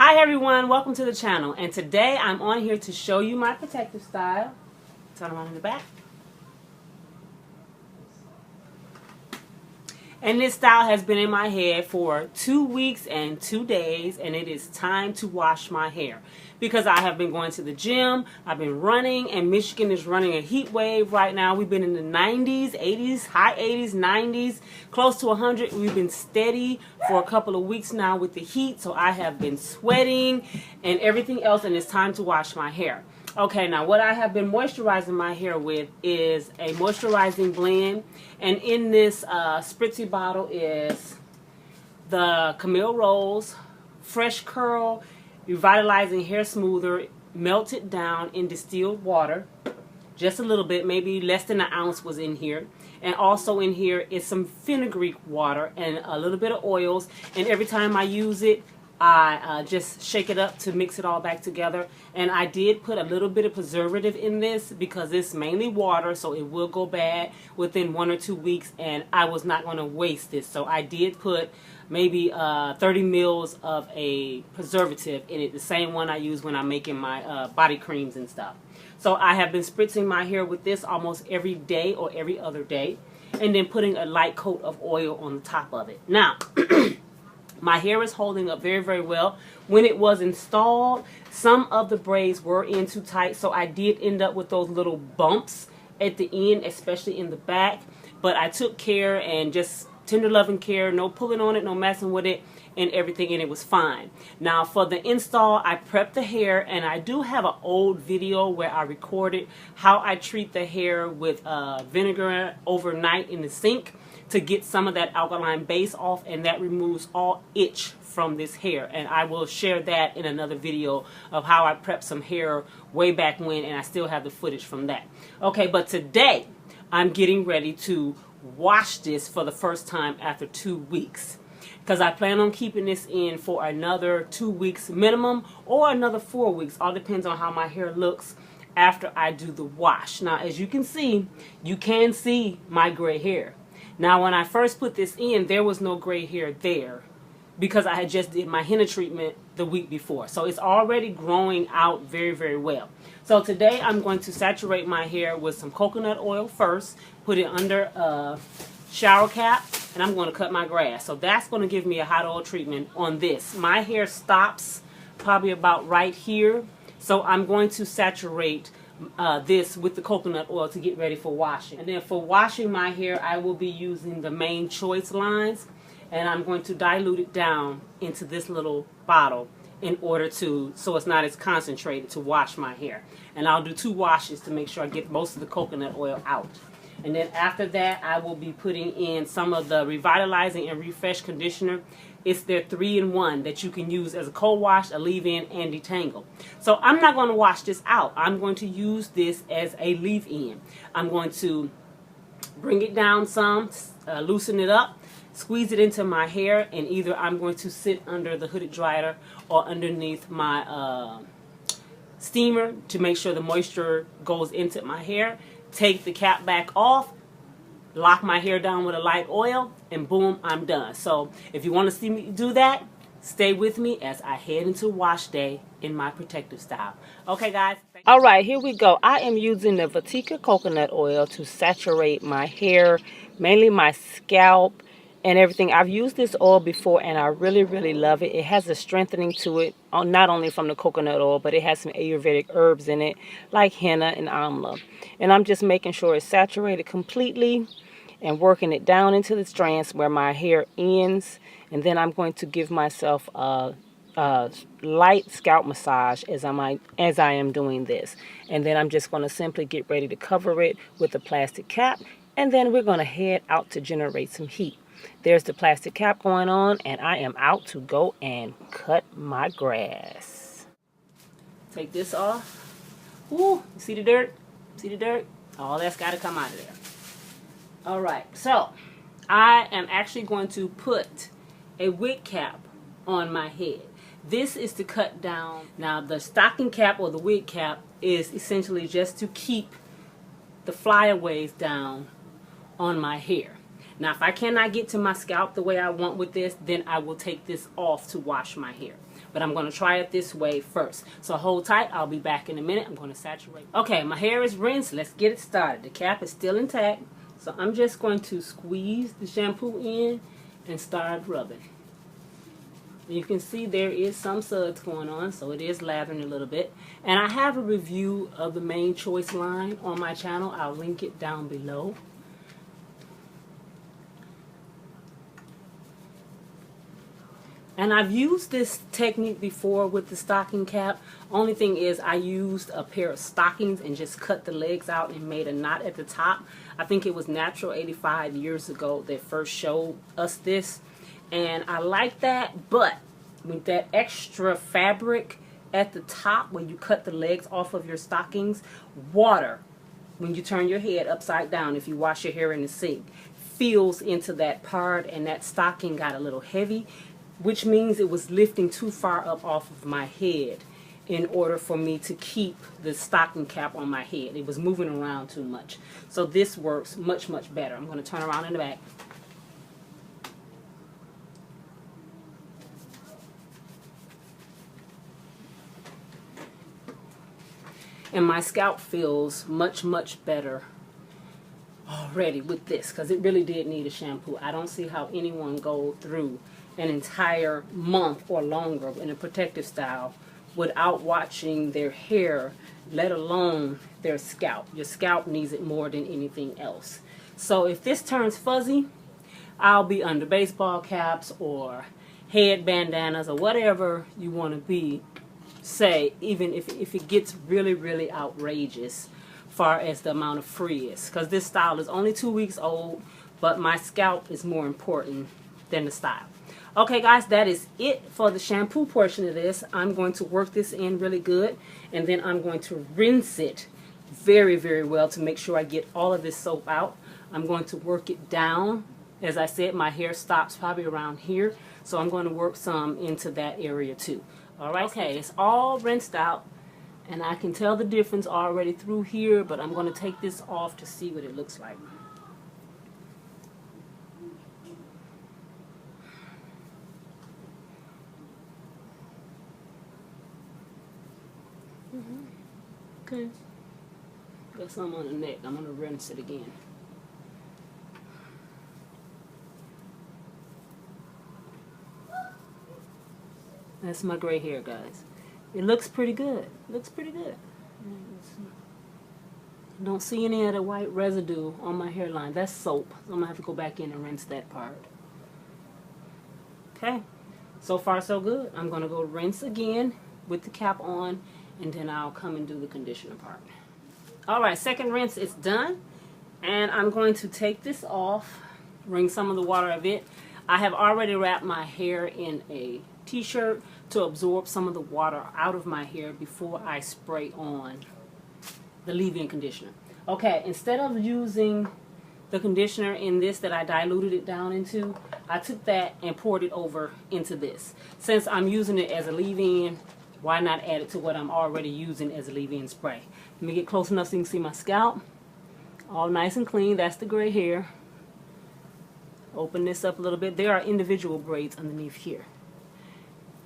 Hi everyone, welcome to the channel, and today I'm on here to show you my protective style. Turn around in the back. And this style has been in my head for 2 weeks and 2 days, and it is time to wash my hair. Because I have been going to the gym, I've been running, and Michigan is running a heat wave right now. We've been in the 90s, 80s, high 80s, 90s, close to 100. We've been steady for a couple of weeks now with the heat, so I have been sweating and everything else, and it's time to wash my hair. Okay, now what I have been moisturizing my hair with is a moisturizing blend, and in this spritzy bottle is the Camille Rose Fresh Curl Revitalizing Hair Smoother, melted down in distilled water. Just a little bit, maybe less than an ounce was in here. And also in here is some fenugreek water and a little bit of oils, and every time I use it, I just shake it up to mix it all back together. And I did put a little bit of preservative in this because it's mainly water, so it will go bad within 1 or 2 weeks, and I was not going to waste this. So I did put maybe 30 mils of a preservative in it, the same one I use when I'm making my body creams and stuff. So I have been spritzing my hair with this almost every day or every other day, and then putting a light coat of oil on the top of it. Now, my hair is holding up very, very well. When it was installed, some of the braids were in too tight, so I did end up with those little bumps at the end, especially in the back. But I took care and just tender loving care, no pulling on it, no messing with it, and everything, and it was fine. Now for the install, I prepped the hair, and I do have an old video where I recorded how I treat the hair with vinegar overnight in the sink to get some of that alkaline base off, and that removes all itch from this hair. And I will share that in another video of how I prepped some hair way back when, and I still have the footage from that. Okay, but today I'm getting ready to wash this for the first time after 2 weeks, because I plan on keeping this in for another 2 weeks minimum, or another 4 weeks. All depends on how my hair looks after I do the wash. Now, as you can see my gray hair. Now, when I first put this in, there was no gray hair there because I had just did my henna treatment the week before. So it's already growing out very, very well. So today I'm going to saturate my hair with some coconut oil first, put it under a shower cap, and I'm going to cut my grass. So that's going to give me a hot oil treatment on this. My hair stops probably about right here, so I'm going to saturate this with the coconut oil to get ready for washing. And then for washing my hair, I will be using the Mane Choice lines, and I'm going to dilute it down into this little bottle in order to, so it's not as concentrated, to wash my hair. And I'll do 2 washes to make sure I get most of the coconut oil out. And then after that, I will be putting in some of the Revitalizing and Refresh conditioner. It's their 3-in-1 that you can use as a cold wash, a leave-in, and detangle. So I'm not going to wash this out. I'm going to use this as a leave-in. I'm going to bring it down some, loosen it up, squeeze it into my hair, and either I'm going to sit under the hooded dryer or underneath my steamer to make sure the moisture goes into my hair. Take the cap back off, lock my hair down with a light oil, and boom, I'm done. So if you want to see me do that, stay with me as I head into wash day in my protective style. Okay, guys. All right, here we go. I am using the Vatika coconut oil to saturate my hair, mainly my scalp and everything. I've used this oil before, and I really, really love it. It has a strengthening to it, not only from the coconut oil, but it has some Ayurvedic herbs in it, like henna and amla. And I'm just making sure it's saturated completely and working it down into the strands where my hair ends. And then I'm going to give myself a light scalp massage as I am doing this. And then I'm just going to simply get ready to cover it with a plastic cap, and then we're going to head out to generate some heat. There's the plastic cap going on, and I am out to go and cut my grass. Take this off. Ooh, you see the dirt? See the dirt? All that's got to come out of there. All right, so I am actually going to put a wig cap on my head. This is to cut down. Now, the stocking cap or the wig cap is essentially just to keep the flyaways down on my hair. Now, if I cannot get to my scalp the way I want with this, then I will take this off to wash my hair. but I'm going to try it this way first. So hold tight. I'll be back in a minute. I'm going to saturate. Okay, my hair is rinsed. Let's get it started. The cap is still intact, so I'm just going to squeeze the shampoo in and start rubbing. You can see there is some suds going on, so it is lathering a little bit. And I have a review of the Mane Choice line on my channel. I'll link it down below. And I've used this technique before with the stocking cap. Only thing is I used a pair of stockings and just cut the legs out and made a knot at the top. I think it was Natural 85 years ago that first showed us this. And I like that, but with that extra fabric at the top when you cut the legs off of your stockings, water, when you turn your head upside down, if you wash your hair in the sink, feels into that part, and that stocking got a little heavy, which means it was lifting too far up off of my head in order for me to keep the stocking cap on my head. It was moving around too much. So this works much, much better. I'm going to turn around in the back. And my scalp feels much, much better already with this, because it really did need a shampoo. I don't see how anyone go through an entire month or longer in a protective style without washing their hair, let alone their scalp. Your scalp needs it more than anything else. So if this turns fuzzy, I'll be under baseball caps or head bandanas or whatever you want to be. Say, even if it gets really, really outrageous far as the amount of frizz, because this style is only 2 weeks old, but my scalp is more important than the style. Okay guys, that is it for the shampoo portion of this. I'm going to work this in really good, and then I'm going to rinse it very, very well to make sure I get all of this soap out. I'm going to work it down. As I said, my hair stops probably around here, so I'm going to work some into that area too. All right, okay, it's all rinsed out, and I can tell the difference already through here, but I'm going to take this off to see what it looks like. Okay, got some on the neck. I'm going to rinse it again. That's my gray hair, guys. It looks pretty good. It looks pretty good. Don't see any of the white residue on my hairline. That's soap. So I'm going to have to go back in and rinse that part. Okay. So far, so good. I'm going to go rinse again with the cap on, and then I'll come and do the conditioner part. Alright, second rinse is done. And I'm going to take this off, wring some of the water of it. I have already wrapped my hair in a t-shirt to absorb some of the water out of my hair before I spray on the leave-in conditioner. Okay, instead of using the conditioner in this that I diluted it down into, I took that and poured it over into this. Since I'm using it as a leave-in, why not add it to what I'm already using as a leave-in spray? Let me get close enough so you can see my scalp. All nice and clean. That's the gray hair. Open this up a little bit. There are individual braids underneath here.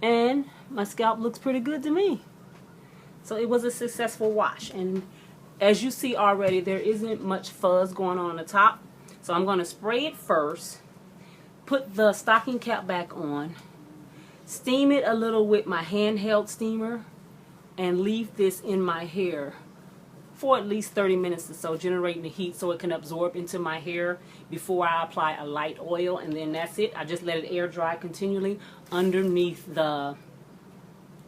And my scalp looks pretty good to me. So it was a successful wash. And as you see already, there isn't much fuzz going on the top. So I'm going to spray it first, put the stocking cap back on, steam it a little with my handheld steamer, and leave this in my hair for at least 30 minutes or so, generating the heat so it can absorb into my hair before I apply a light oil. And then that's it. I just let it air dry continually underneath the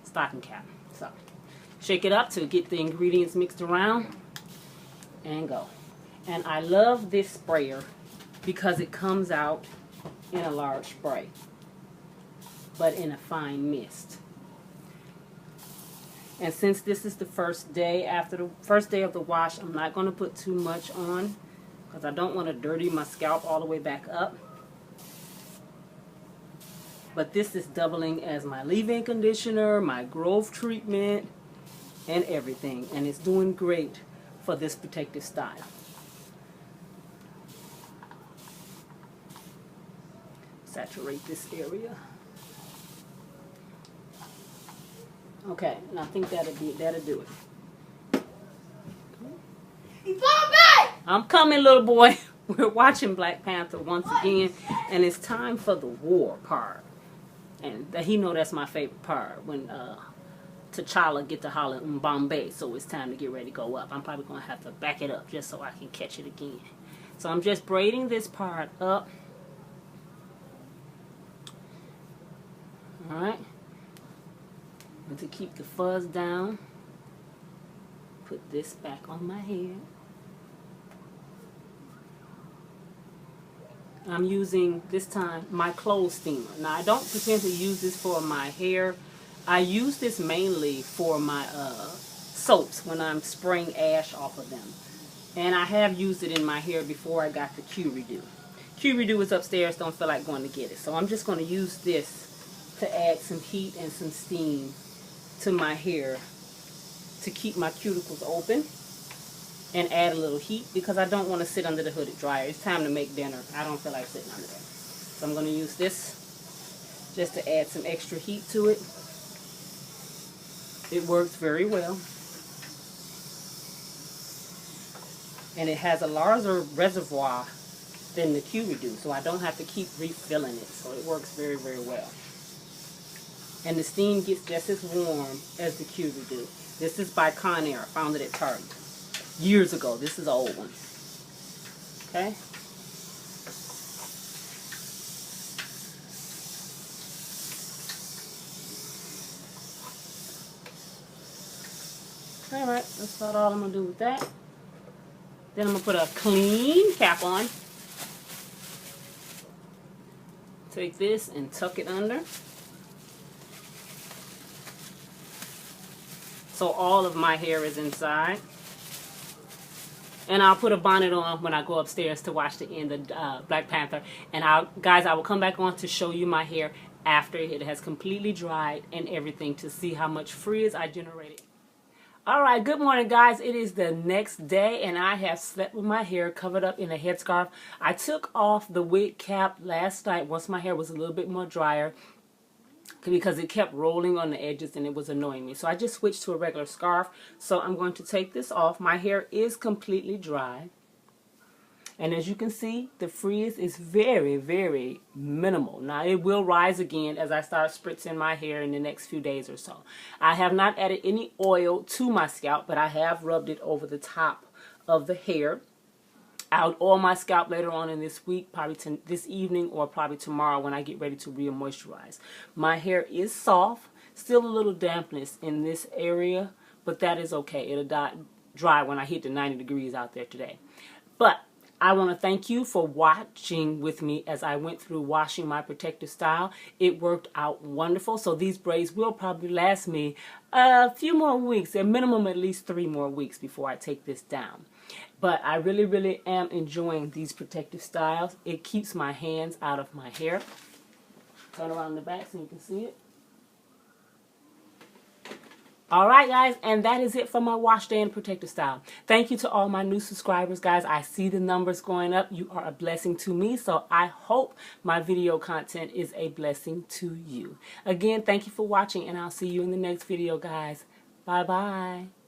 stocking cap. So shake it up to get the ingredients mixed around and go. And I love this sprayer because it comes out in a large spray, but in a fine mist. And since this is the first day after the first day of the wash, I'm not going to put too much on because I don't want to dirty my scalp all the way back up. But this is doubling as my leave-in conditioner, my growth treatment, and everything. And it's doing great for this protective style. Saturate this area. Okay, and I think that'll do it. I'm coming, little boy. We're watching Black Panther once again, and it's time for the war part. And he know that's my favorite part, when T'Challa get to holler Bombay, so it's time to get ready to go up. I'm probably going to have to back it up just so I can catch it again. So I'm just braiding this part up. Alright. And to keep the fuzz down, put this back on my head. I'm using, this time, my clothes steamer. Now, I don't pretend to use this for my hair. I use this mainly for my soaps when I'm spraying ash off of them. And I have used it in my hair before I got the Q-Redo. Q-Redo is upstairs, don't feel like going to get it. So I'm just going to use this to add some heat and some steam to my hair to keep my cuticles open and add a little heat, because I don't want to sit under the hooded dryer. It's time to make dinner. I don't feel like sitting under there. So I'm going to use this just to add some extra heat to it. It works very well. And it has a larger reservoir than the Q-Redo, so I don't have to keep refilling it. So it works very, very well. And the steam gets just as warm as the Q-Redo. This is by Conair. I found it at Target years ago. This is an old one. Okay. Alright, that's about all I'm going to do with that. Then I'm going to put a clean cap on. Take this and tuck it under. So all of my hair is inside. And I'll put a bonnet on when I go upstairs to watch the end of Black Panther. And guys, I will come back on to show you my hair after it has completely dried and everything, to see how much frizz I generated. Alright, good morning guys. It is the next day and I have slept with my hair covered up in a headscarf. I took off the wig cap last night once my hair was a little bit more drier, because it kept rolling on the edges and it was annoying me. So I just switched to a regular scarf. So I'm going to take this off. My hair is completely dry. And as you can see, the frizz is very, very minimal. Now, it will rise again as I start spritzing my hair in the next few days or so. I have not added any oil to my scalp, but I have rubbed it over the top of the hair. I'll oil my scalp later on in this week, probably this evening or probably tomorrow when I get ready to re-moisturize. My hair is soft, still a little dampness in this area, but that is okay. It'll dry when I hit the 90 degrees out there today. But I want to thank you for watching with me as I went through washing my protective style. It worked out wonderful. So these braids will probably last me a few more weeks, at minimum at least 3 more weeks before I take this down. But I really, really am enjoying these protective styles. It keeps my hands out of my hair. Turn around the back so you can see it. Alright guys, and that is it for my wash day and protective style. Thank you to all my new subscribers, guys. I see the numbers going up. You are a blessing to me, so I hope my video content is a blessing to you. Again, thank you for watching, and I'll see you in the next video, guys. Bye-bye.